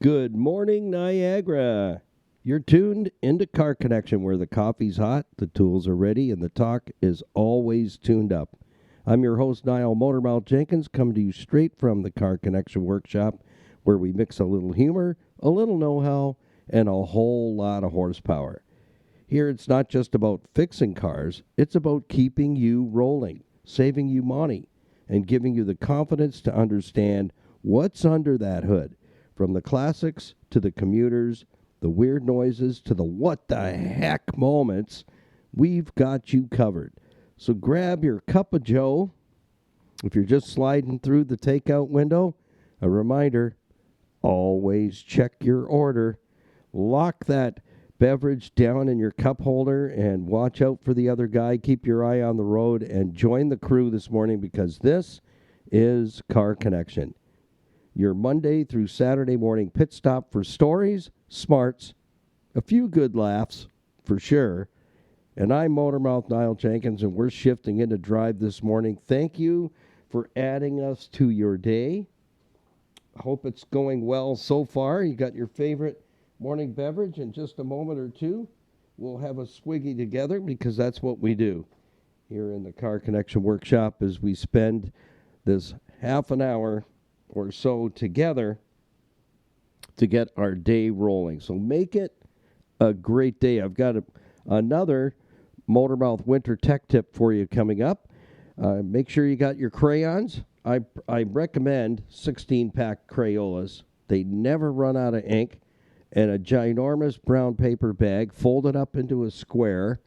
Good morning, Niagara. You're tuned into Car Connection, where the coffee's hot, the tools are ready, and the talk is always tuned up. I'm your host, Niall Motormouth Jenkins, coming to you straight from the Car Connection workshop, where we mix a little humor, a little know-how, and a whole lot of horsepower. Here, it's not just about fixing cars, it's about keeping you rolling, saving you money, and giving you the confidence to understand what's under that hood. From the classics to the commuters, the weird noises to the what the heck moments, we've got you covered. So grab your cup of joe. If you're just sliding through the takeout window, a reminder, always check your order. Lock that beverage down in your cup holder and watch out for the other guy. Keep your eye on the road and join the crew this morning, because this is Car Connection, your Monday through Saturday morning pit stop for stories, smarts, a few good laughs for sure. And I'm Motormouth Niall Jenkins, and we're shifting into drive this morning. Thank you for adding us to your day. I hope it's going well so far. You got your favorite morning beverage. In just a moment or two, we'll have a swiggy together, because that's what we do here in the Car Connection workshop, as we spend this half an hour or so together to get our day rolling. So make it a great day. I've got another Motormouth winter tech tip for you coming up. Make sure you got your crayons. I recommend 16-pack Crayolas. They never run out of ink. And a ginormous brown paper bag, fold it up into a square,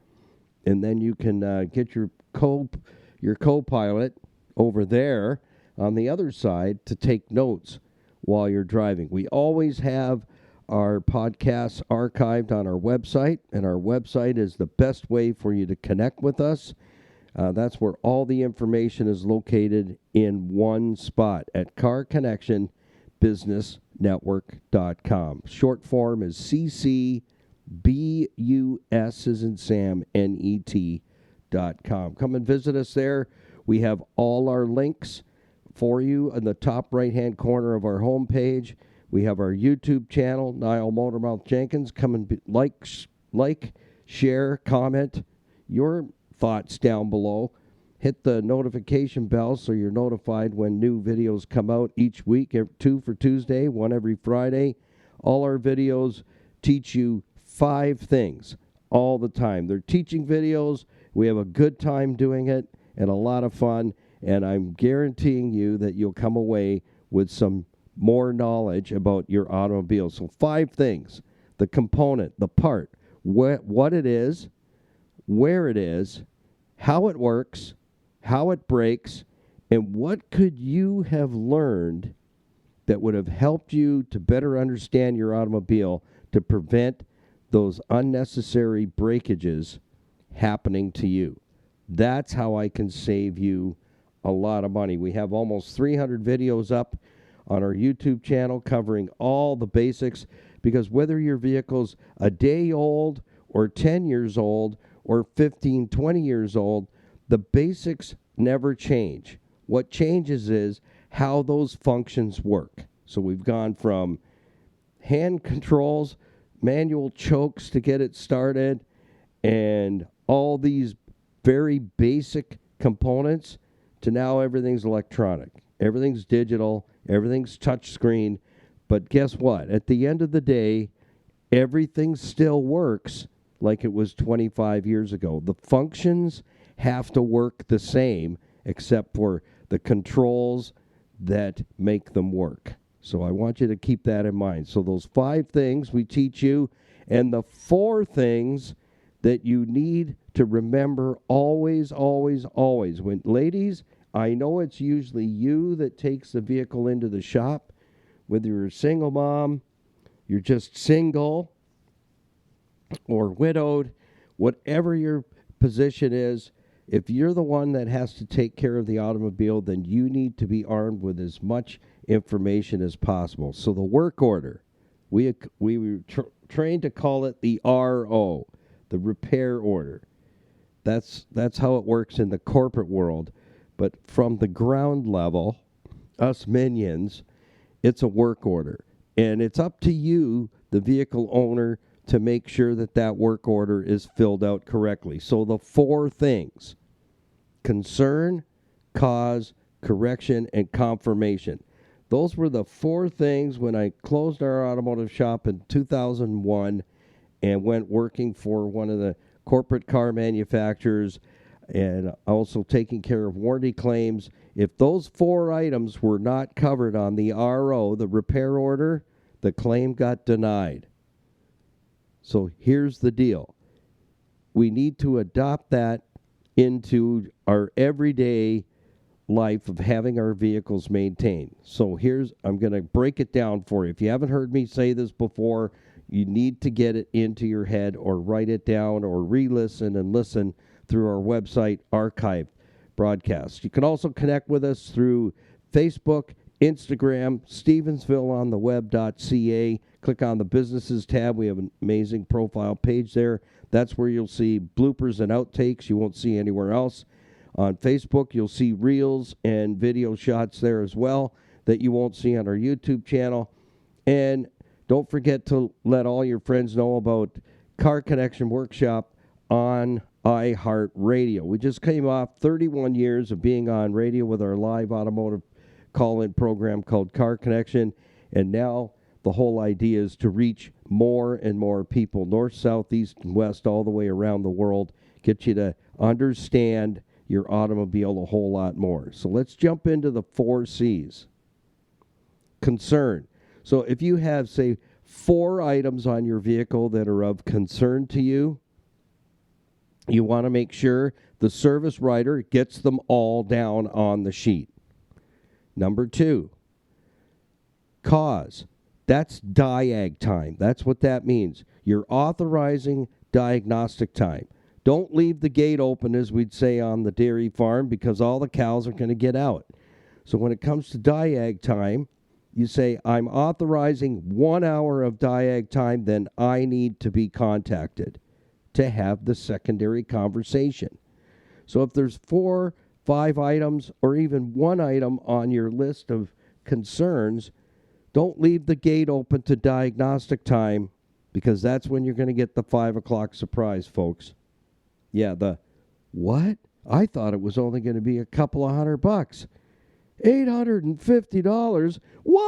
and then you can get your co-pilot over there on the other side to take notes while you're driving. We always have our podcasts archived on our website, and our website is the best way for you to connect with us. That's where all the information is located in one spot at carconnectionbusinessnetwork.com. Short form is CCBUS as in Sam, NET.com. Come and visit us there. We have all our links for you in the top right-hand corner of our homepage. We have our YouTube channel, Niall Motormouth Jenkins. Come and like, share, comment your thoughts down below. Hit the notification bell so you're notified when new videos come out each week. 2 for Tuesday, 1 every Friday. All our videos teach you 5 things all the time. They're teaching videos. We have a good time doing it and a lot of fun. And I'm guaranteeing you that you'll come away with some more knowledge about your automobile. So 5 things: the component, the part, what it is, where it is, how it works, how it breaks, and what could you have learned that would have helped you to better understand your automobile to prevent those unnecessary breakages happening to you. That's how I can save you a lot of money. We have almost 300 videos up on our YouTube channel covering all the basics, because whether your vehicle's a day old or 10 years old or 15, 20 years old, the basics never change. What changes is how those functions work. So we've gone from hand controls, manual chokes to get it started, and all these very basic components, to now everything's electronic. Everything's digital. Everything's touch screen. But guess what? At the end of the day, everything still works like it was 25 years ago. The functions have to work the same, except for the controls that make them work. So I want you to keep that in mind. So those 5 things we teach you, and the 4 things that you need to remember always, always, always. When, ladies, I know it's usually you that takes the vehicle into the shop, whether you're a single mom, you're just single, or widowed, whatever your position is. If you're the one that has to take care of the automobile, then you need to be armed with as much information as possible. So the work order, we were trained to call it the RO, the repair order. That's how it works in the corporate world. But from the ground level, us minions, it's a work order. And it's up to you, the vehicle owner, to make sure that that work order is filled out correctly. So the 4 things: concern, cause, correction, and confirmation. Those were the 4 things when I closed our automotive shop in 2001 and went working for one of the corporate car manufacturers and also taking care of warranty claims. If those 4 items were not covered on the RO, the repair order, the claim got denied. So here's the deal. We need to adopt that into our everyday life of having our vehicles maintained. So I'm going to break it down for you. If you haven't heard me say this before, you need to get it into your head or write it down or re-listen and listen through our website archive broadcasts. You can also connect with us through Facebook, Instagram, Stevensvilleontheweb.ca. Click on the businesses tab. We have an amazing profile page there. That's where you'll see bloopers and outtakes you won't see anywhere else. On Facebook, you'll see reels and video shots there as well that you won't see on our YouTube channel. And don't forget to let all your friends know about Car Connection Workshop on iHeartRadio. We just came off 31 years of being on radio with our live automotive call-in program called Car Connection, and now the whole idea is to reach more and more people, north, south, east, and west, all the way around the world, get you to understand your automobile a whole lot more. So let's jump into the 4 C's. Concern. So if you have, say, 4 items on your vehicle that are of concern to you, you want to make sure the service writer gets them all down on the sheet. Number 2, cause. That's diag time. That's what that means. You're authorizing diagnostic time. Don't leave the gate open, as we'd say on the dairy farm, because all the cows are going to get out. So when it comes to diag time, you say, I'm authorizing 1 hour of diag time, then I need to be contacted to have the secondary conversation. So if there's 4, 5 items, or even 1 item on your list of concerns, don't leave the gate open to diagnostic time, because that's when you're going to get the 5 o'clock surprise, folks. Yeah, what? I thought it was only going to be a couple of $100. $850. What?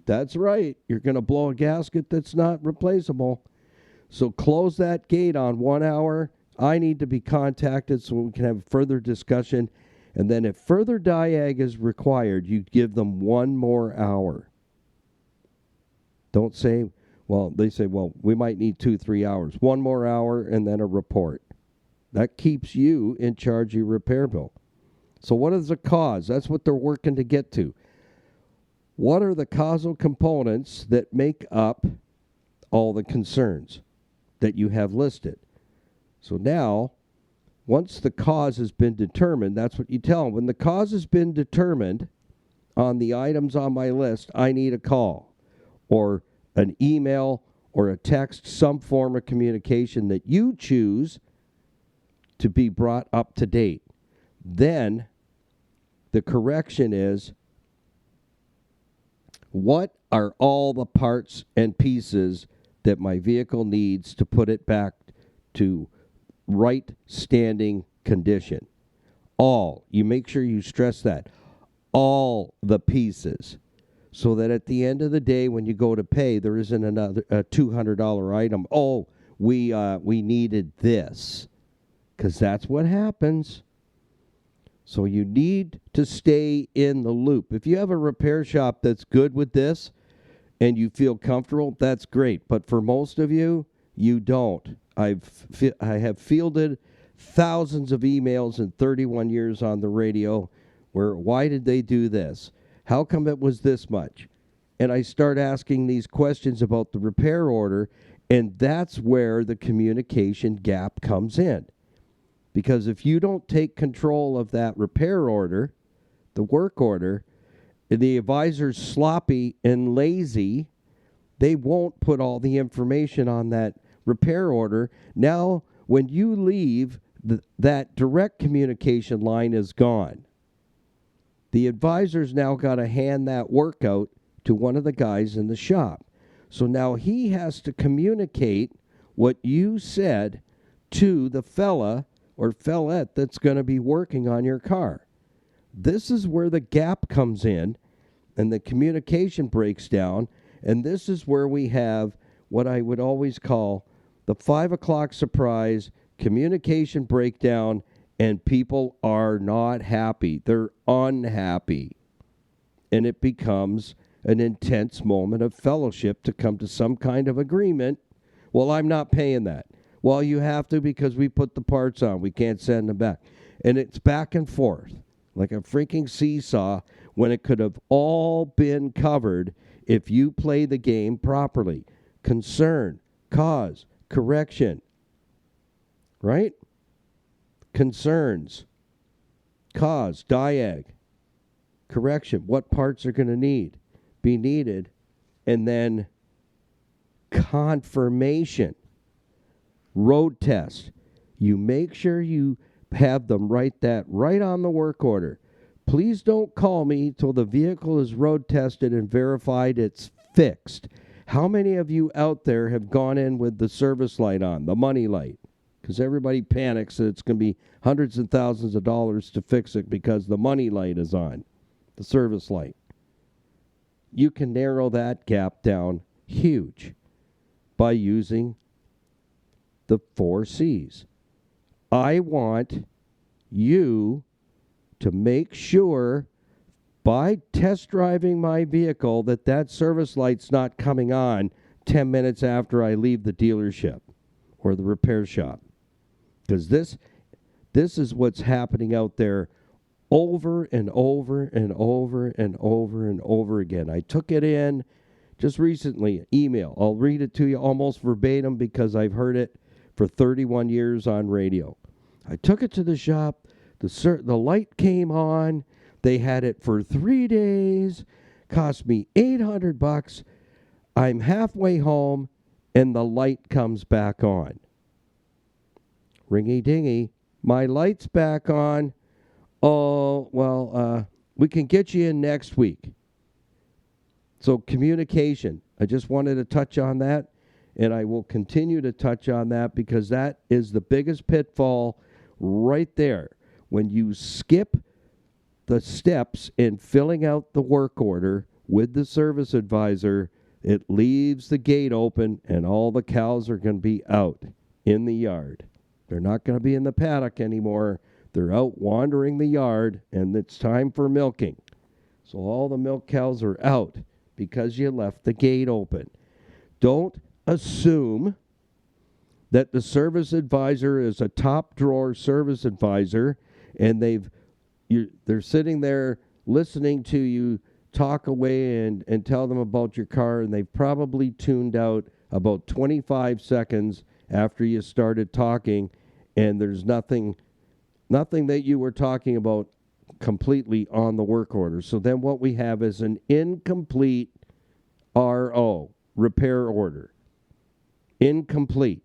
That's right. You're going to blow a gasket that's not replaceable. So close that gate on 1 hour. I need to be contacted so we can have further discussion. And then if further diag is required, you give them 1 more hour. Don't say, they say, we might need 2-3 hours. 1 more hour and then a report. That keeps you in charge of your repair bill. So what is the cause? That's what they're working to get to. What are the causal components that make up all the concerns that you have listed? So now, once the cause has been determined, that's what you tell them. When the cause has been determined on the items on my list, I need a call or an email or a text, some form of communication that you choose to be brought up to date. Then the correction is, what are all the parts and pieces that my vehicle needs to put it back to right standing condition? All. You make sure you stress that. All the pieces. So that at the end of the day, when you go to pay, there isn't another $200 item. Oh, we needed this. Because that's what happens. So you need to stay in the loop. If you have a repair shop that's good with this and you feel comfortable, that's great. But for most of you, you don't. I have fielded thousands of emails in 31 years on the radio where, why did they do this? How come it was this much? And I start asking these questions about the repair order, and that's where the communication gap comes in. Because if you don't take control of that repair order, the work order, the advisor's sloppy and lazy, they won't put all the information on that repair order. Now, when you leave, that direct communication line is gone. The advisor's now got to hand that work out to one of the guys in the shop. So now he has to communicate what you said to the fella or fellette that's going to be working on your car. This is where the gap comes in and the communication breaks down, and this is where we have what I would always call the 5 o'clock surprise, communication breakdown, and people are not happy. They're unhappy. And it becomes an intense moment of fellowship to come to some kind of agreement. Well, I'm not paying that. Well, you have to because we put the parts on. We can't send them back. And it's back and forth like a freaking seesaw when it could have all been covered if you play the game properly. Concern, cause, correction. Right? Concerns, cause, diag, correction, what parts are going to be needed, and then confirmation, road test. You make sure you have them write that right on the work order. Please don't call me till the vehicle is road tested and verified it's fixed. How many of you out there have gone in with the service light on, the money light? Because everybody panics that it's going to be hundreds and thousands of dollars to fix it because the money light is on, the service light. You can narrow that gap down huge by using the 4 C's. I want you to make sure by test driving my vehicle that service light's not coming on 10 minutes after I leave the dealership or the repair shop. Because this is what's happening out there over and over and over and over and over again. I took it in just recently, email. I'll read it to you almost verbatim because I've heard it for 31 years on radio. I took it to the shop. The light came on. They had it for 3 days. Cost me $800. I'm halfway home, and the light comes back on. Ringy-dingy, my light's back on. Oh, well, we can get you in next week. So communication, I just wanted to touch on that, and I will continue to touch on that because that is the biggest pitfall right there. When you skip the steps in filling out the work order with the service advisor, it leaves the gate open, and all the cows are going to be out in the yard. They're not going to be in the paddock anymore. They're out wandering the yard, and it's time for milking. So all the milk cows are out because you left the gate open. Don't assume that the service advisor is a top-drawer service advisor, and they're sitting there listening to you talk away and tell them about your car, and they've probably tuned out about 25 seconds after you started talking, and there's nothing that you were talking about completely on the work order. So then what we have is an incomplete RO, repair order. Incomplete.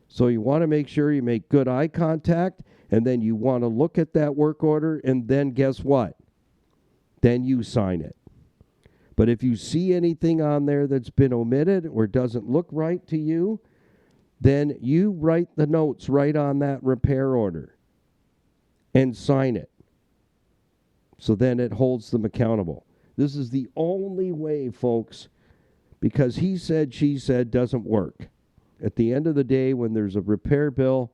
So you want to make sure you make good eye contact, and then you want to look at that work order, and then guess what? Then you sign it. But if you see anything on there that's been omitted or doesn't look right to you, then you write the notes right on that repair order and sign it. So then it holds them accountable. This is the only way, folks, because he said, she said doesn't work. At the end of the day, when there's a repair bill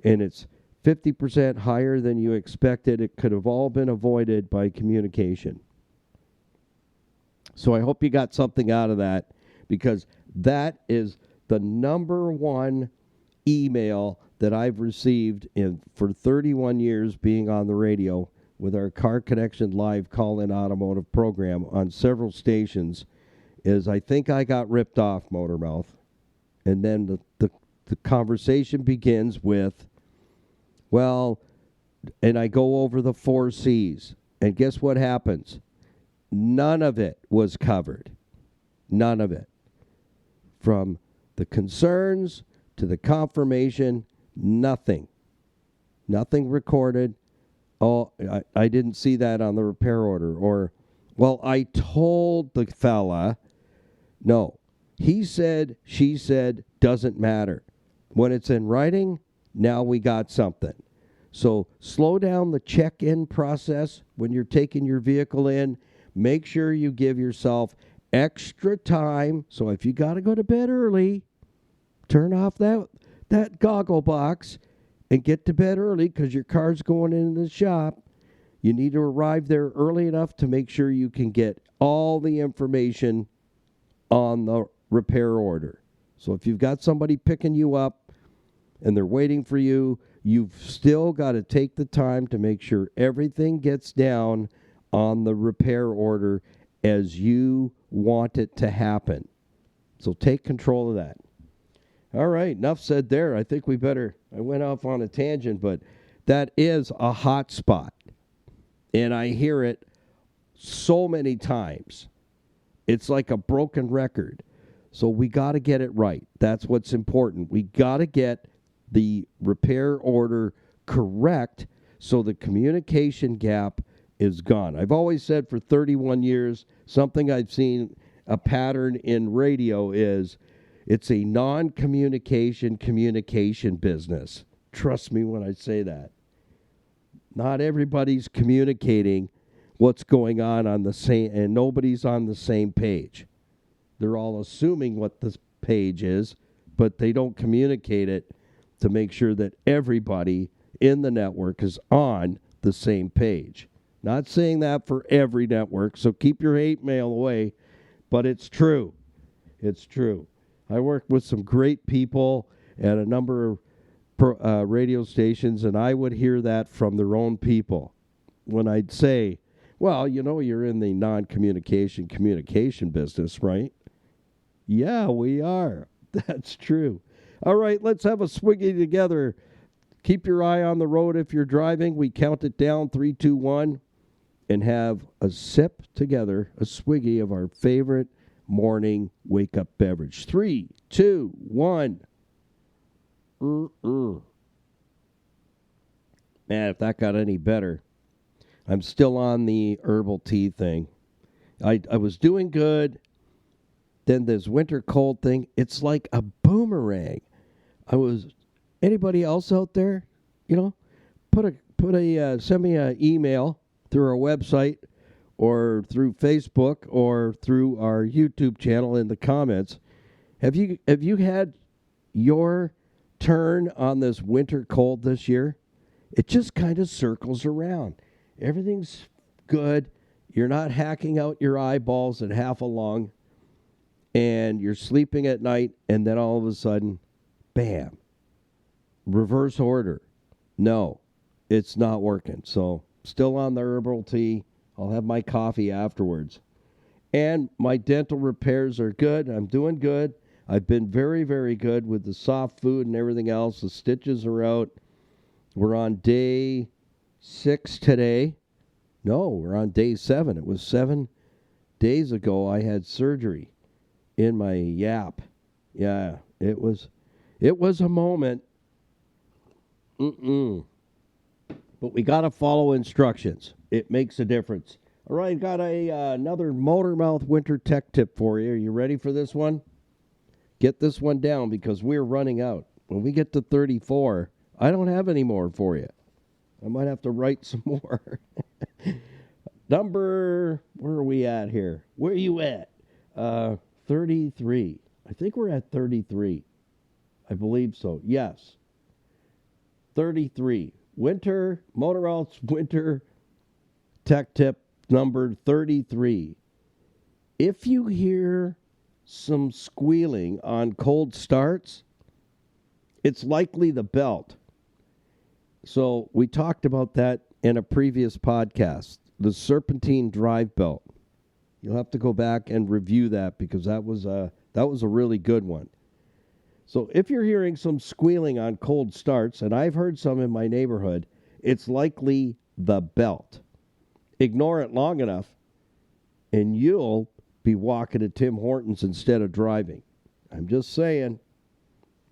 and it's 50% higher than you expected, it could have all been avoided by communication. So I hope you got something out of that, because that is the number one email that I've received for 31 years being on the radio with our Car Connection Live call-in automotive program on several stations is, I think I got ripped off, Motormouth. And then the conversation begins with, well, and I go over the 4 C's. And guess what happens? None of it was covered. None of it. From the concerns to the confirmation, nothing. Nothing recorded. Oh, I didn't see that on the repair order. Or, well, I told the fella. No. He said, she said, doesn't matter. When it's in writing, now we got something. So slow down the check-in process when you're taking your vehicle in. Make sure you give yourself extra time. So if you got to go to bed early, turn off that goggle box and get to bed early because your car's going into the shop. You need to arrive there early enough to make sure you can get all the information on the repair order. So if you've got somebody picking you up and they're waiting for you, you've still got to take the time to make sure everything gets down on the repair order as you want it to happen. So take control of that. All right, enough said there. I think we better, I went off on a tangent, but that is a hot spot. And I hear it so many times. It's like a broken record. So we got to get it right. That's what's important. We got to get the repair order correct so the communication gap is gone. I've always said for 31 years, something I've seen a pattern in radio is it's a non-communication communication business. Trust me when I say that. Not everybody's communicating what's going on the same, and nobody's on the same page. They're all assuming what this page is, but they don't communicate it to make sure that everybody in the network is on the same page. Not saying that for every network, so keep your hate mail away, but it's true. It's true. I worked with some great people at a number of radio stations, and I would hear that from their own people when I'd say, well, you know, you're in the non-communication communication business, right? Yeah, we are. That's true. All right, let's have a swiggy together. Keep your eye on the road if you're driving. We count it down, 3, 2, 1, and have a sip together, a swiggy of our favorite morning wake-up beverage. 3, 2, 1. Man, if that got any better. I'm still on the herbal tea thing. I was doing good. Then this winter cold thing, it's like a boomerang. Anybody else out there, you know, send me an email through our website or through Facebook or through our YouTube channel in the comments. Have you had your turn on this winter cold this year? It just kind of circles around. Everything's good. You're not hacking out your eyeballs at half a lung, and you're sleeping at night, and then all of a sudden, bam, reverse order. No, it's not working. So still on the herbal tea. I'll have my coffee afterwards. And my dental repairs are good. I'm doing good. I've been very, very good with the soft food and everything else. The stitches are out. We're on day 6 today. No, we're on day 7. It was 7 days ago I had surgery in my yap. Yeah, it was a moment. But we got to follow instructions. It makes a difference. All right, got another Motormouth winter tech tip for you. Are you ready for this one? Get this one down because we're running out. When we get to 34, I don't have any more for you. I might have to write some more. Where are we at here? Where are you at? 33. I think we're at 33. I believe so. Yes. 33. Motormouth's winter tech tip number 33. If you hear some squealing on cold starts, it's likely the belt. So we talked about that in a previous podcast, the serpentine drive belt. You'll have to go back and review that because that was a really good one. So if you're hearing some squealing on cold starts, and I've heard some in my neighborhood, it's likely the belt. Ignore it long enough, and you'll be walking to Tim Hortons instead of driving. I'm just saying,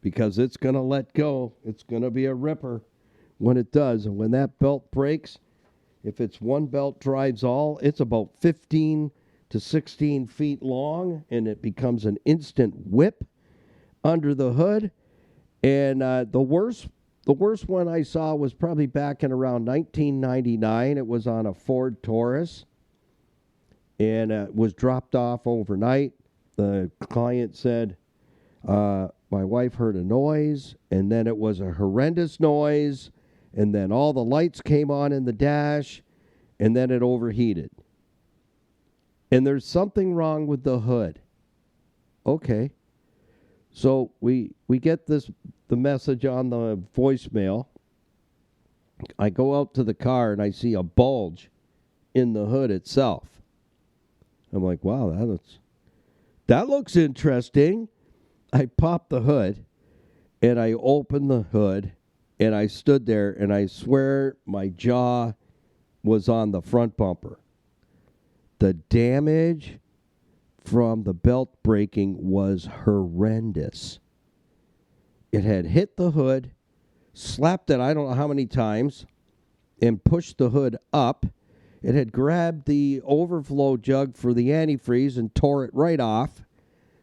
because it's going to let go. It's going to be a ripper when it does. And when that belt breaks, If it's one belt drives all, it's about 15 to 16 feet long, and it becomes an instant whip under the hood. And the worst one I saw was probably back in around 1999. It was on a Ford Taurus, and it was dropped off overnight. The client said, my wife heard a noise, and then it was a horrendous noise, and then all the lights came on in the dash, and then it overheated. And there's something wrong with the hood. Okay. So we get the message on the voicemail. I go out to the car, and I see a bulge in the hood itself. I'm like, wow, that looks interesting. I popped the hood, and I opened the hood, and I stood there, and I swear my jaw was on the front bumper. The damage from the belt breaking was horrendous. It had hit the hood, slapped it I don't know how many times, and pushed the hood up. It had grabbed the overflow jug for the antifreeze and tore it right off,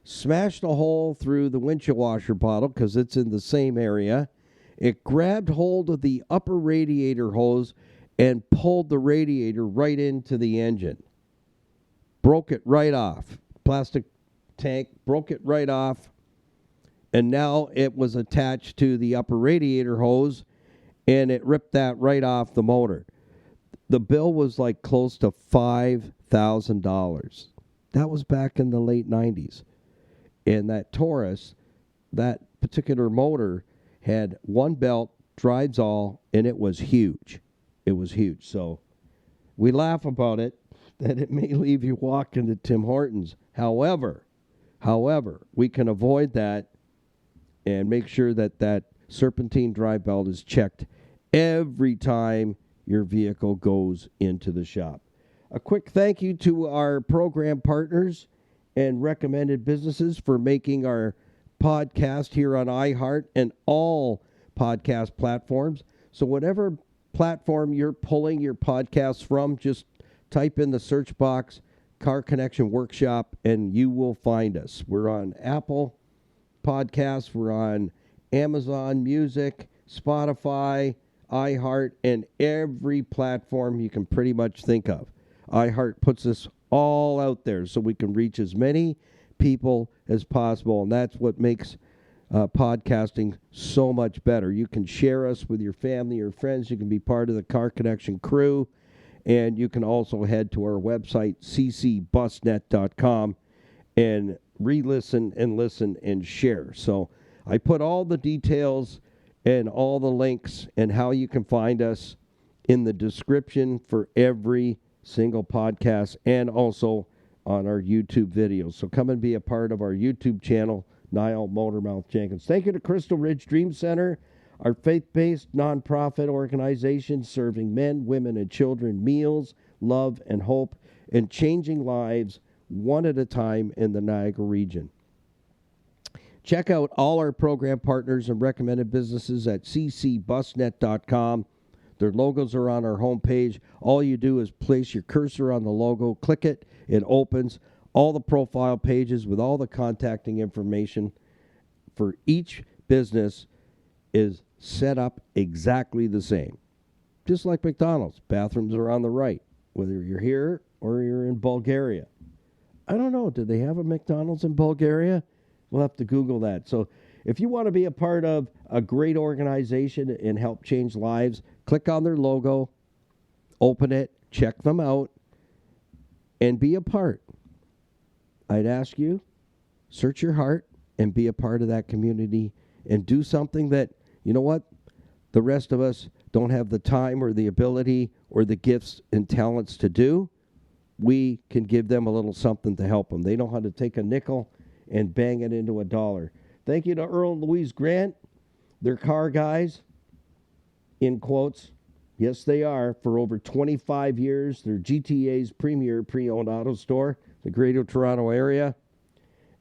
smashed a hole through the windshield washer bottle because it's in the same area. It grabbed hold of the upper radiator hose and pulled the radiator right into the engine. Broke it right off. Plastic tank, broke it right off. And now it was attached to the upper radiator hose, and it ripped that right off the motor. The bill was like close to $5,000. That was back in the late 90s. And that Taurus, that particular motor, had one belt, drives all, and it was huge. It was huge. So we laugh about it, that it may leave you walking to Tim Hortons. However, we can avoid that and make sure that serpentine drive belt is checked every time your vehicle goes into the shop. A quick thank you to our program partners and recommended businesses for making our podcast here on iHeart and all podcast platforms. So whatever platform you're pulling your podcasts from, just type in the search box, Car Connection Workshop, and you will find us. We're on Apple Podcasts, we're on Amazon Music, Spotify, iHeart, and every platform you can pretty much think of. iHeart puts us all out there so we can reach as many people as possible, and that's what makes podcasting so much better. You can share us with your family or friends. You can be part of the Car Connection crew, and you can also head to our website, ccbusnet.com, and re-listen and listen and share. So I put all the details and all the links and how you can find us in the description for every single podcast and also on our YouTube videos. So come and be a part of our YouTube channel, Niall Motormouth Jenkins. Thank you to Crystal Ridge Dream Center, our faith-based nonprofit organization serving men, women, and children meals, love, and hope, and changing lives one at a time in the Niagara region. Check out all our program partners and recommended businesses at ccbusnet.com. Their logos are on our homepage. All you do is place your cursor on the logo, click it, it opens. All the profile pages with all the contacting information for each business is set up exactly the same. Just like McDonald's. Bathrooms are on the right, whether you're here or you're in Bulgaria. I don't know. Do they have a McDonald's in Bulgaria? We'll have to Google that. So if you want to be a part of a great organization and help change lives, click on their logo, open it, check them out, and be a part. I'd ask you, search your heart and be a part of that community and do something that, you know what, the rest of us don't have the time or the ability or the gifts and talents to do. We can give them a little something to help them. They know how to take a nickel and bang it into a dollar. Thank you to Earl and Louise Grant. They're car guys, in quotes. Yes, they are. For over 25 years, they're GTA's premier pre-owned auto store, the Greater Toronto area.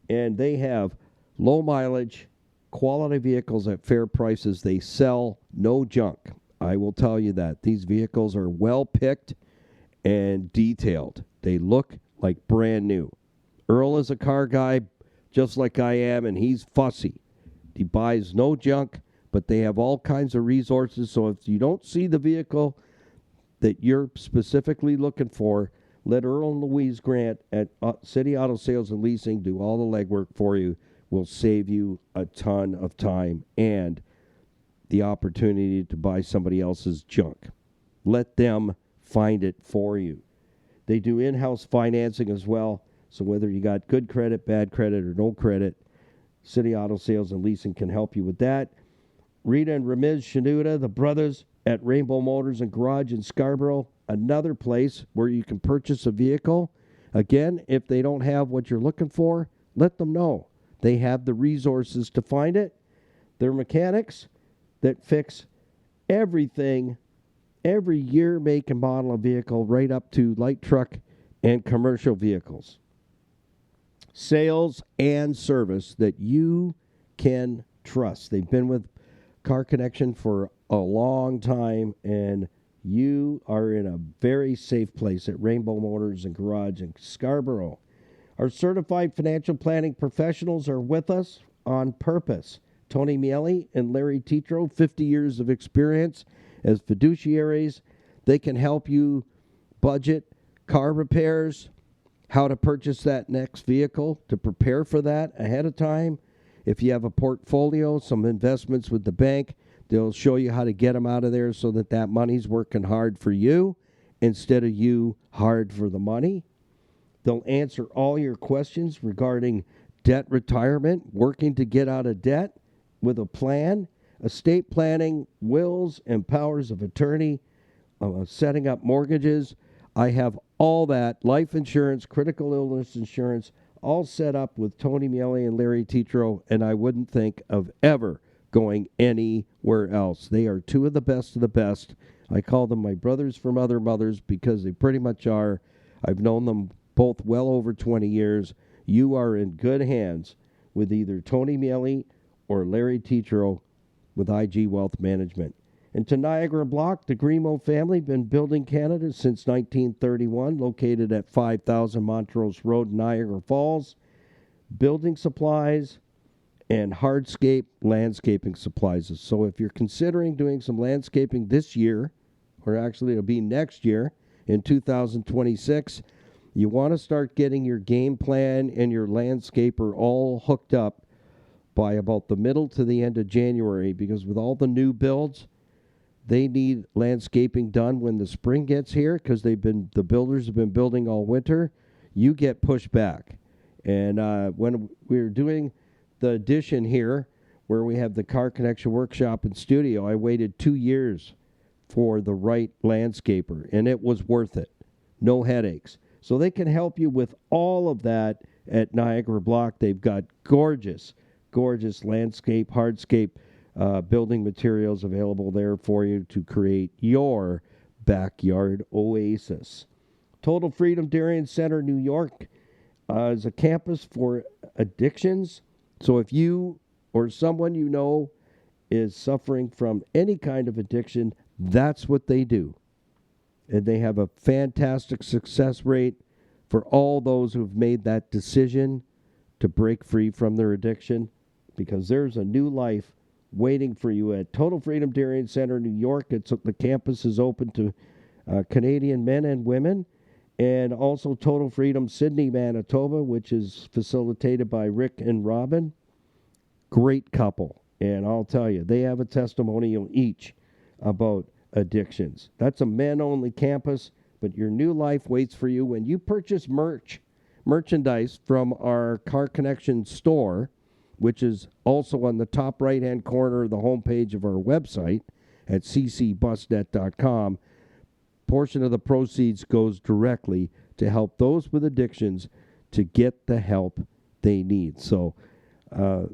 And they have low mileage, quality vehicles at fair prices. They sell no junk. I will tell you that. These vehicles are well picked and detailed. They look like brand new. Earl is a car guy just like I am, and he's fussy. He buys no junk, but they have all kinds of resources. So if you don't see the vehicle that you're specifically looking for, let Earl and Louise Grant at City Auto Sales and Leasing do all the legwork for you. Will save you a ton of time and the opportunity to buy somebody else's junk. Let them find it for you. They do in-house financing as well. So whether you got good credit, bad credit, or no credit, City Auto Sales and Leasing can help you with that. Rita and Ramiz Shanuda, the brothers at Rainbow Motors and Garage in Scarborough, another place where you can purchase a vehicle. Again, if they don't have what you're looking for, let them know. They have the resources to find it. They're mechanics that fix everything, every year, make, and model of vehicle, right up to light truck and commercial vehicles. Sales and service that you can trust. They've been with Car Connection for a long time, and you are in a very safe place at Rainbow Motors and Garage in Scarborough. Our certified financial planning professionals are with us on purpose. Tony Miele and Larry Tetro, 50 years of experience as fiduciaries. They can help you budget car repairs, how to purchase that next vehicle, to prepare for that ahead of time. If you have a portfolio, some investments with the bank, they'll show you how to get them out of there so that that money's working hard for you instead of you hard for the money. They'll answer all your questions regarding debt retirement, working to get out of debt with a plan, estate planning, wills and powers of attorney, setting up mortgages. I have all that, life insurance, critical illness insurance, all set up with Tony Miele and Larry Tetro, and I wouldn't think of ever going anywhere else. They are two of the best. I call them my brothers from other mothers because they pretty much are. I've known them both well over 20 years. You are in good hands with either Tony Miele or Larry Tetro with IG Wealth Management. And to Niagara Block, the Grimo family been building Canada since 1931, located at 5000 Montrose Road, Niagara Falls. Building supplies and hardscape landscaping supplies. So if you're considering doing some landscaping this year, or actually it'll be next year in 2026, you want to start getting your game plan and your landscaper all hooked up by about the middle to the end of January, because with all the new builds, they need landscaping done when the spring gets here, because the builders have been building all winter. You get pushed back. And when we're doing the addition here, where we have the Car Connection workshop and studio, I waited 2 years for the right landscaper, and it was worth it. No headaches. So they can help you with all of that at Niagara Block. They've got gorgeous landscape, hardscape, building materials available there for you to create your backyard oasis. Total Freedom Darien Center, New York, is a campus for addictions. So if you or someone you know is suffering from any kind of addiction, that's what they do. And they have a fantastic success rate for all those who've made that decision to break free from their addiction, because there's a new life waiting for you at Total Freedom Darien Center, New York. The campus is open to Canadian men and women, and also Total Freedom Sydney, Manitoba, which is facilitated by Rick and Robin. Great couple. And I'll tell you, they have a testimonial each about addictions. That's a men-only campus, but your new life waits for you when you purchase merchandise from our Car Connection store, which is also on the top right-hand corner of the homepage of our website at ccbusnet.com. Portion of the proceeds goes directly to help those with addictions to get the help they need. So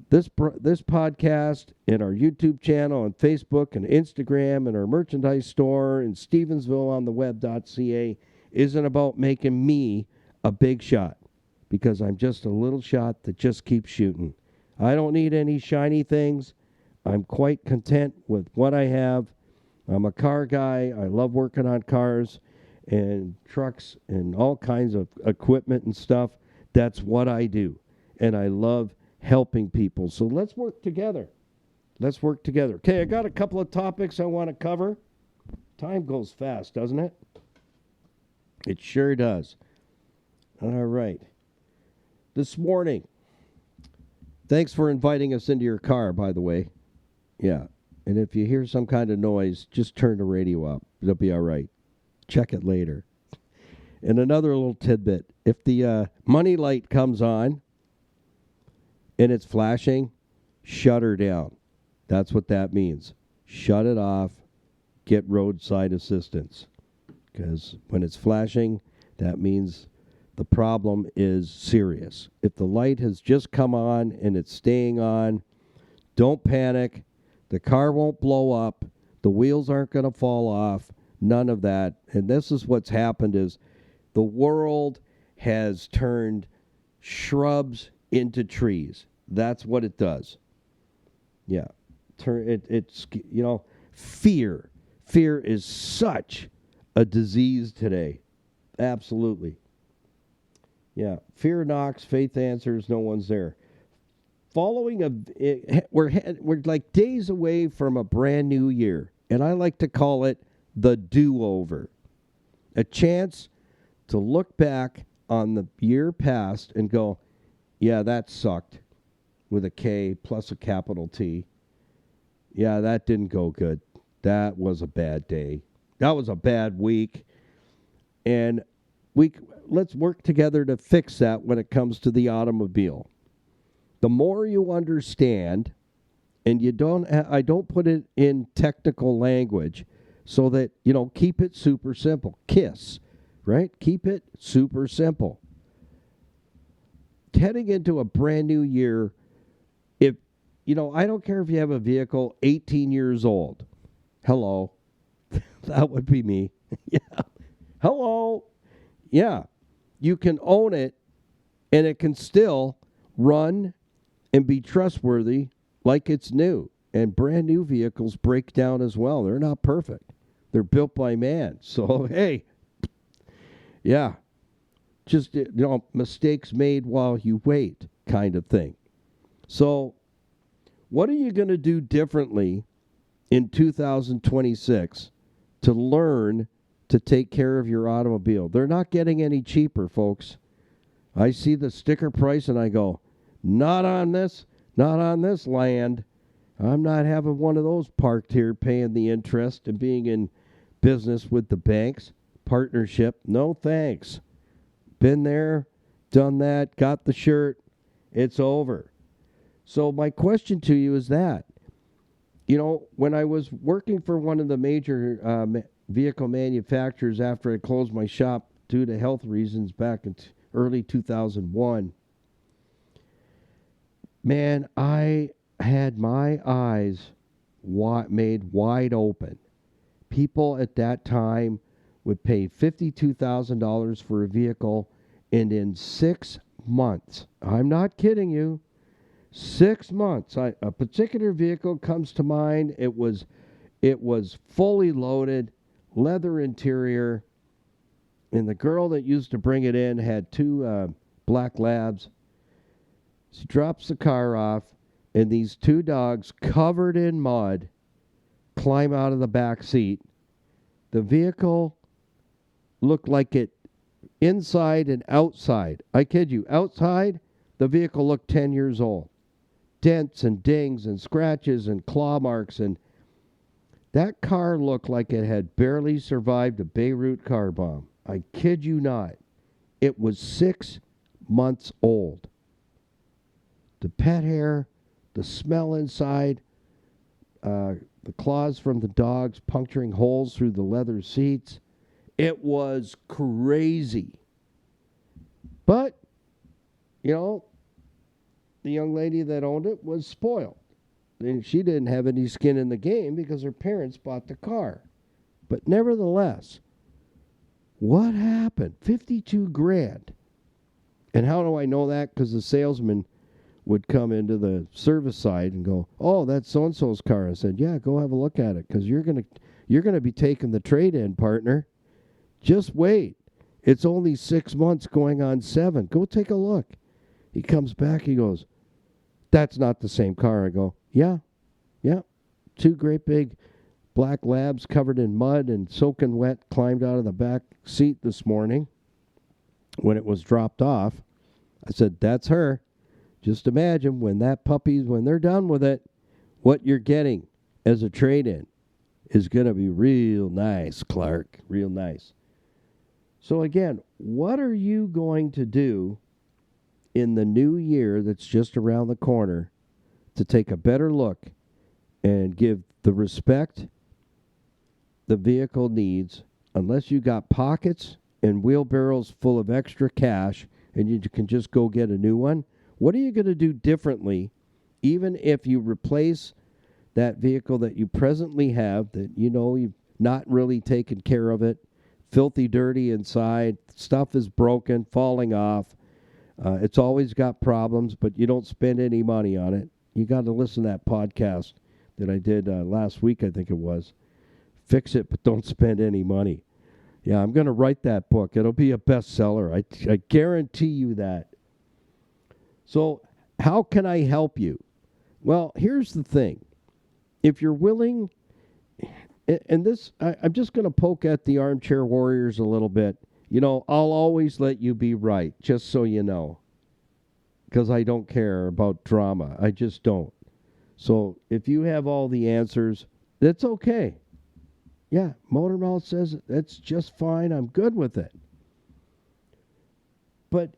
this podcast and our YouTube channel and Facebook and Instagram and our merchandise store in Stevensville on the web.ca isn't about making me a big shot, because I'm just a little shot that just keeps shooting. I don't need any shiny things. I'm quite content with what I have, I'm a car guy. I love working on cars and trucks and all kinds of equipment and stuff. That's what I do. And I love helping people. So let's work together. Let's work together. Okay, I got a couple of topics I want to cover. Time goes fast, doesn't it? It sure does. All right. This morning, thanks for inviting us into your car, by the way. Yeah. And if you hear some kind of noise, just turn the radio up. It'll be all right. Check it later. And another little tidbit. If the money light comes on and it's flashing, shut her down. That's what that means. Shut it off. Get roadside assistance. Because when it's flashing, that means the problem is serious. If the light has just come on and it's staying on, don't panic. The car won't blow up. The wheels aren't going to fall off. None of that. And this is what's happened is the world has turned shrubs into trees. That's what it does. Yeah. It's, fear. Fear is such a disease today. Absolutely. Yeah. Fear knocks, faith answers, no one's there. We're like days away from a brand new year, and I like to call it the do-over. A chance to look back on the year past and go, yeah, that sucked, with a K plus a capital T. Yeah, that didn't go good. That was a bad day. That was a bad week. And let's work together to fix that when it comes to the automobile. The more you understand, and I don't put it in technical language, so that, keep it super simple. KISS, right? Keep it super simple. Heading into a brand new year, I don't care if you have a vehicle 18 years old. Hello. That would be me. Yeah. Hello. Yeah. You can own it, and it can still run and be trustworthy like it's new. And brand new vehicles break down as well. They're not perfect. They're built by man. So, hey, yeah, just, mistakes made while you wait kind of thing. So what are you going to do differently in 2026 to learn to take care of your automobile? They're not getting any cheaper, folks. I see the sticker price and I go, not on this land. I'm not having one of those parked here paying the interest and being in business with the banks. Partnership, no thanks. Been there, done that, got the shirt. It's over. So my question to you is that, when I was working for one of the major vehicle manufacturers after I closed my shop due to health reasons back in early 2001, man, I had my eyes made wide open. People at that time would pay $52,000 for a vehicle, and in 6 months, I'm not kidding you, 6 months, a particular vehicle comes to mind. It was fully loaded, leather interior, and the girl that used to bring it in had two black labs. She drops the car off, and these two dogs covered in mud climb out of the back seat. The vehicle looked like it inside and outside. I kid you, outside, the vehicle looked 10 years old. Dents and dings and scratches and claw marks, and that car looked like it had barely survived a Beirut car bomb. I kid you not. It was 6 months old. The pet hair, the smell inside, the claws from the dogs puncturing holes through the leather seats. It was crazy. But, the young lady that owned it was spoiled. And she didn't have any skin in the game because her parents bought the car. But nevertheless, what happened? $52,000. And how do I know that? Because the salesman would come into the service side and go, oh, that's so-and-so's car. I said, yeah, go have a look at it, because you're going to You're going to be taking the trade-in, partner. Just wait. It's only 6 months going on 7. Go take a look. He comes back. He goes, that's not the same car. I go, yeah. 2 great big black labs covered in mud and soaking wet climbed out of the back seat this morning when it was dropped off. I said, that's her. Just imagine when they're done with it, what you're getting as a trade-in is going to be real nice, Clark. Real nice. So again, what are you going to do in the new year that's just around the corner to take a better look and give the respect the vehicle needs, unless you got pockets and wheelbarrows full of extra cash and you can just go get a new one? What are you going to do differently, even if you replace that vehicle that you presently have, that you know you've not really taken care of it, filthy, dirty inside, stuff is broken, falling off, it's always got problems, but you don't spend any money on it? You got to listen to that podcast that I did last week, I think it was. Fix it, but don't spend any money. Yeah, I'm going to write that book. It'll be a bestseller. I guarantee you that. So how can I help you? Well, here's the thing. If you're willing, and this, I'm just going to poke at the armchair warriors a little bit. You know, I'll always let you be right, just so you know, because I don't care about drama. I just don't. So if you have all the answers, that's okay. Yeah, Motormouth says that's just fine. I'm good with it. But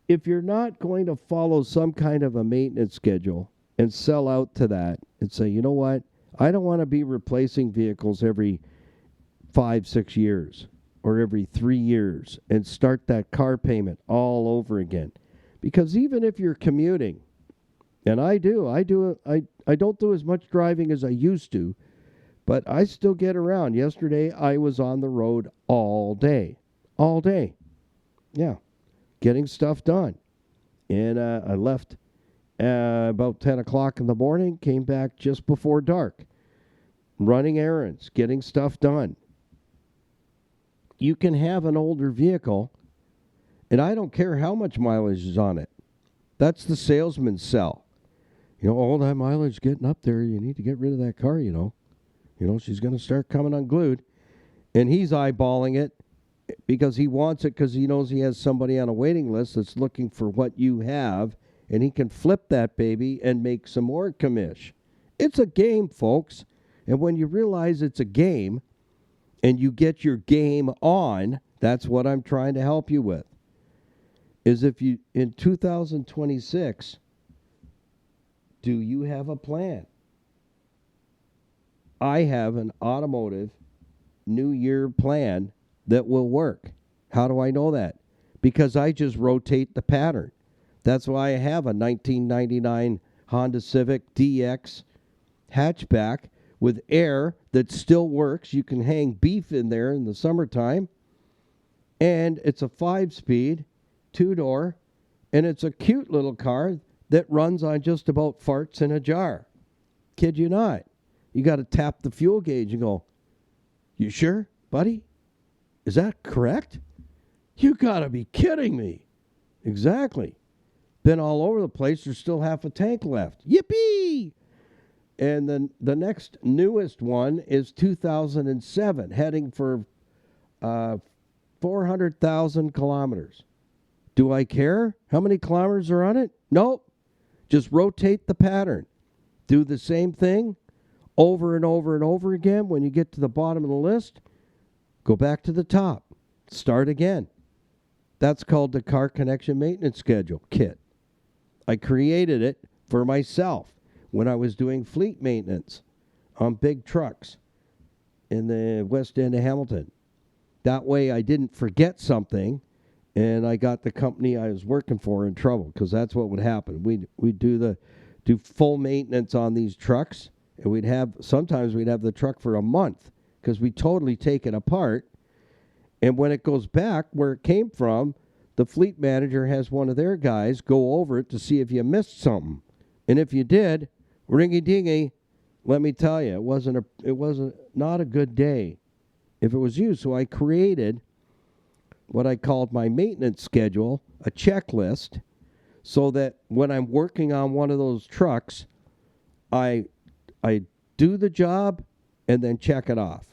if you're not going to follow some kind of a maintenance schedule and sell out to that and say, you know what, I don't want to be replacing vehicles every 5-6 years or every 3 years and start that car payment all over again. Because even if you're commuting, and I don't do as much driving as I used to, but I still get around. Yesterday, I was on the road all day. All day. Yeah. Getting stuff done. And I left about 10 o'clock in the morning, came back just before dark. Running errands, getting stuff done. You can have an older vehicle, and I don't care how much mileage is on it. That's the salesman's sell. You know, all that mileage getting up there, you need to get rid of that car, you know. You know, she's going to start coming unglued. And he's eyeballing it because he wants it because he knows he has somebody on a waiting list that's looking for what you have, and he can flip that baby and make some more commish. It's a game, folks. And when you realize it's a game and you get your game on, that's what I'm trying to help you with. Is if you, in 2026, do you have a plan? I have an automotive New Year plan that will work. How do I know that? Because I just rotate the pattern. That's why I have a 1999 Honda Civic DX hatchback with air that still works. You can hang beef in there in the summertime. And it's a 5-speed, 2-door, and it's a cute little car that runs on just about farts in a jar. Kid you not. You got to tap the fuel gauge and go, you sure, buddy? Is that correct? You got to be kidding me. Exactly. Been all over the place. There's still half a tank left. Yippee! And then the next newest one is 2007, heading for 400,000 kilometers. Do I care how many kilometers are on it? Nope. Just rotate the pattern. Do the same thing over and over and over again. When you get to the bottom of the list, go back to the top. Start again. That's called the Car Connection Maintenance Schedule kit. I created it for myself when I was doing fleet maintenance on big trucks in the west end of Hamilton. That way I didn't forget something and I got the company I was working for in trouble, because that's what would happen. We'd do full maintenance on these trucks, and sometimes we'd have the truck for a month because we totally take it apart. And when it goes back where it came from, the fleet manager has one of their guys go over it to see if you missed something. And if you did, ringy-dingy, let me tell you, it wasn't not a good day if it was you. So I created what I called my maintenance schedule, a checklist, so that when I'm working on one of those trucks, I do the job and then check it off.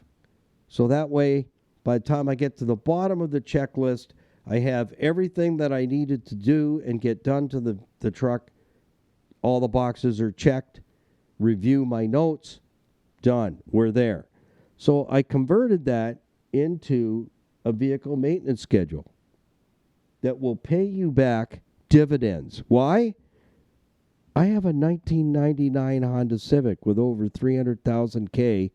So that way, by the time I get to the bottom of the checklist, I have everything that I needed to do and get done to the truck. All the boxes are checked. Review my notes. Done. We're there. So I converted that into a vehicle maintenance schedule that will pay you back dividends. Why? I have a 1999 Honda Civic with over 300,000 K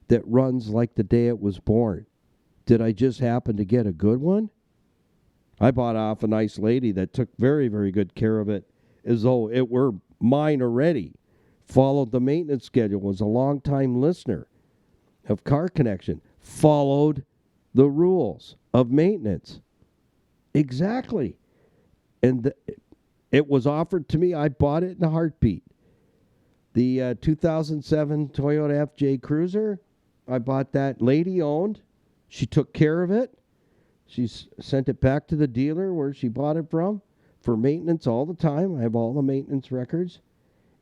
that runs like the day it was born. Did I just happen to get a good one? I bought off a nice lady that took very, very good care of it as though it were mine already. Followed the maintenance schedule, was a long-time listener of Car Connection. Followed the rules of maintenance. Exactly. And it was offered to me. I bought it in a heartbeat. The 2007 Toyota FJ Cruiser, I bought that lady owned. She took care of it. She sent it back to the dealer where she bought it from for maintenance all the time. I have all the maintenance records.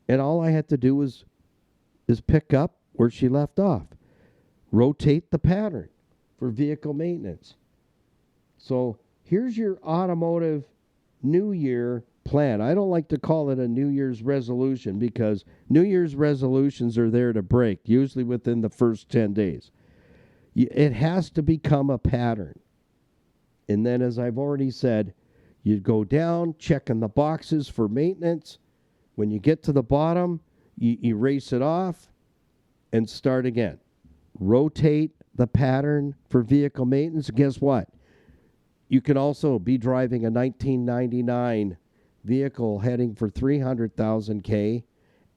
And all I had to do is pick up where she left off. Rotate the pattern for vehicle maintenance. So here's your automotive New Year plan. I don't like to call it a New Year's resolution because New Year's resolutions are there to break, usually within the first 10 days. It has to become a pattern. And then, as I've already said, you go down, checking the boxes for maintenance. When you get to the bottom, you erase it off and start again. Rotate the pattern for vehicle maintenance. Guess what? You can also be driving a 1999 vehicle heading for 300,000 K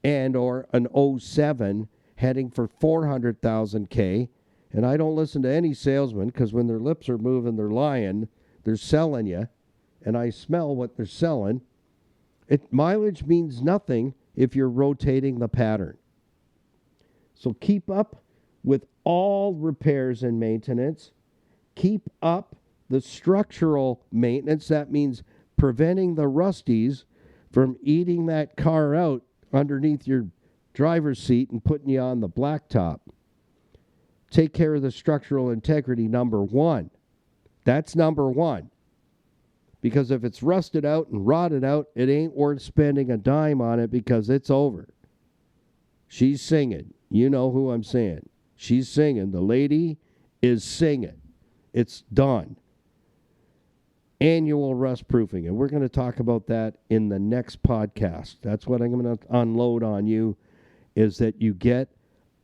and or an 07 heading for 400,000 K. And I don't listen to any salesman because when their lips are moving, they're lying. They're selling you. And I smell what they're selling. Mileage means nothing if you're rotating the pattern. So keep up with all repairs and maintenance. Keep up the structural maintenance. That means preventing the rusties from eating that car out underneath your driver's seat and putting you on the blacktop. Take care of the structural integrity, number one. That's number one. Because if it's rusted out and rotted out, it ain't worth spending a dime on it because it's over. She's singing. You know who I'm saying. She's singing. The lady is singing. It's done. Annual rust proofing. And we're going to talk about that in the next podcast. That's what I'm going to unload on you, is that you get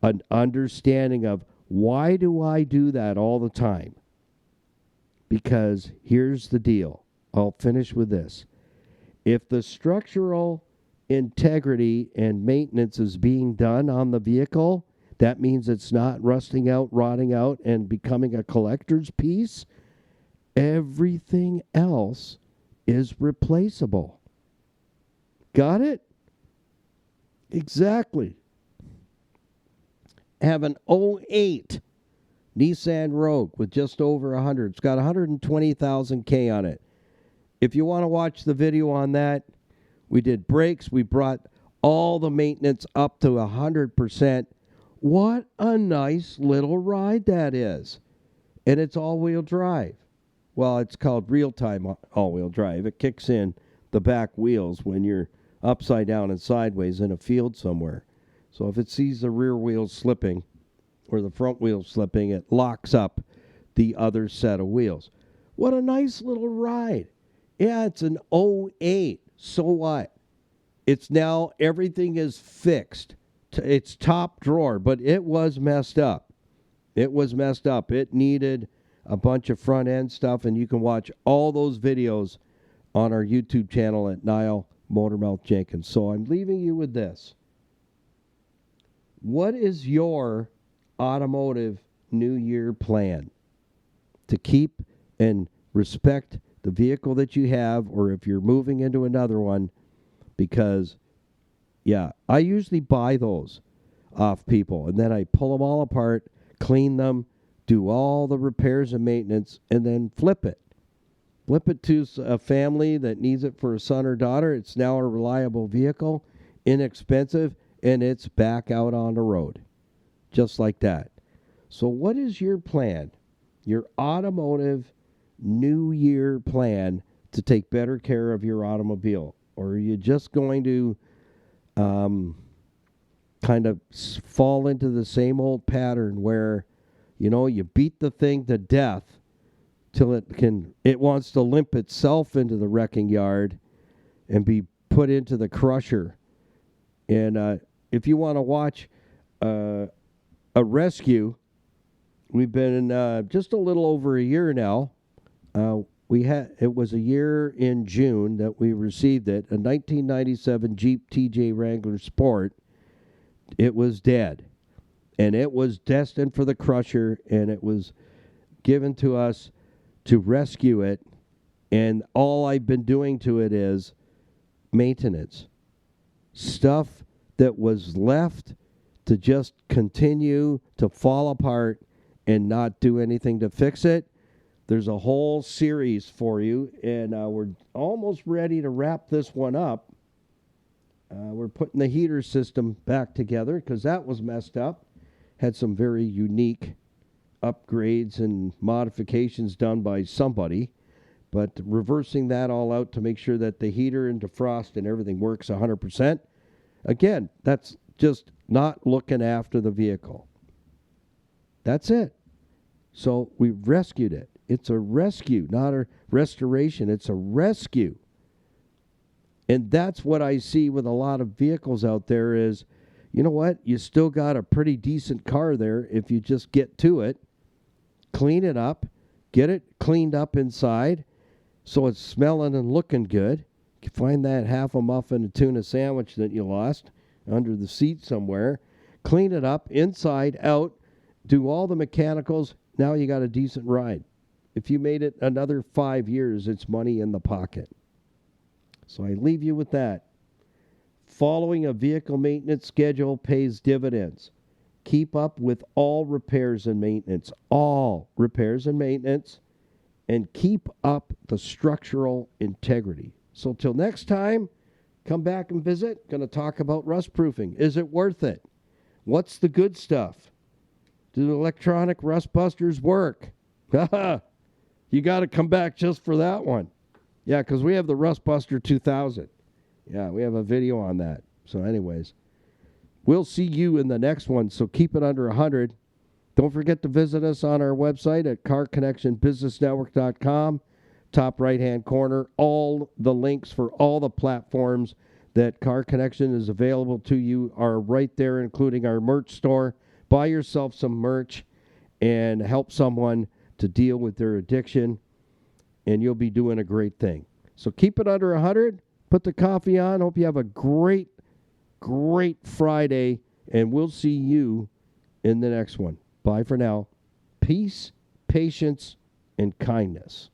an understanding of why do I do that all the time? Because here's the deal. I'll finish with this. If the structural integrity and maintenance is being done on the vehicle, that means it's not rusting out, rotting out, and becoming a collector's piece. Everything else is replaceable. Got it? Exactly. Have an 08 Nissan Rogue with just over 100. It's got 120,000 K on it. If you want to watch the video on that, we did brakes. We brought all the maintenance up to 100%. What a nice little ride that is. And it's all-wheel drive. Well, it's called real-time all-wheel drive. It kicks in the back wheels when you're upside down and sideways in a field somewhere. So if it sees the rear wheel slipping or the front wheel slipping, it locks up the other set of wheels. What a nice little ride. Yeah, it's an 08. So what? It's now, everything is fixed. It's top drawer, but it was messed up. It was messed up. It needed a bunch of front end stuff, and you can watch all those videos on our YouTube channel at Niall Motormouth Jenkins. So I'm leaving you with this. What is your automotive New Year plan? To keep and respect the vehicle that you have, or if you're moving into another one, because, yeah, I usually buy those. off people. And then I pull them all apart, clean them, do all the repairs and maintenance, and then flip it. Flip it to a family that needs it for a son or daughter. It's now a reliable vehicle, inexpensive, and it's back out on the road. Just like that. So what is your plan? Your automotive New Year plan to take better care of your automobile? Or are you just going to kind of fall into the same old pattern where, you beat the thing to death till it wants to limp itself into the wrecking yard and be put into the crusher? And if you want to watch a rescue, we've been just a little over a year now. It was a year in June that we received it, a 1997 Jeep TJ Wrangler Sport. It was dead, and it was destined for the crusher, and it was given to us to rescue it, and all I've been doing to it is maintenance. Stuff that was left to just continue to fall apart and not do anything to fix it. There's a whole series for you, and we're almost ready to wrap this one up. We're putting the heater system back together because that was messed up. Had some very unique upgrades and modifications done by somebody, but reversing that all out to make sure that the heater and defrost and everything works 100%. Again, that's just not looking after the vehicle. That's it. So we rescued it. It's a rescue, not a restoration. It's a rescue. And that's what I see with a lot of vehicles out there is, you know what? You still got a pretty decent car there if you just get to it, clean it up, get it cleaned up inside so it's smelling and looking good. You find that half a muffin, a tuna sandwich that you lost under the seat somewhere. Clean it up inside, out, do all the mechanicals. Now you got a decent ride. If you made it another 5 years, it's money in the pocket. So I leave you with that. Following a vehicle maintenance schedule pays dividends. Keep up with all repairs and maintenance, and keep up the structural integrity. So till next time, come back and visit. Going to talk about rust proofing. Is it worth it? What's the good stuff? Do the electronic rust busters work? You got to come back just for that one. Yeah, because we have the Rust Buster 2000. Yeah, we have a video on that. So anyways, we'll see you in the next one. So keep it under 100. Don't forget to visit us on our website at carconnectionbusinessnetwork.com. Top right-hand corner, all the links for all the platforms that Car Connection is available to you are right there, including our merch store. Buy yourself some merch and help someone to deal with their addiction, and you'll be doing a great thing. So keep it under 100. Put the coffee on. Hope you have a great, great Friday, and we'll see you in the next one. Bye for now. Peace, patience, and kindness.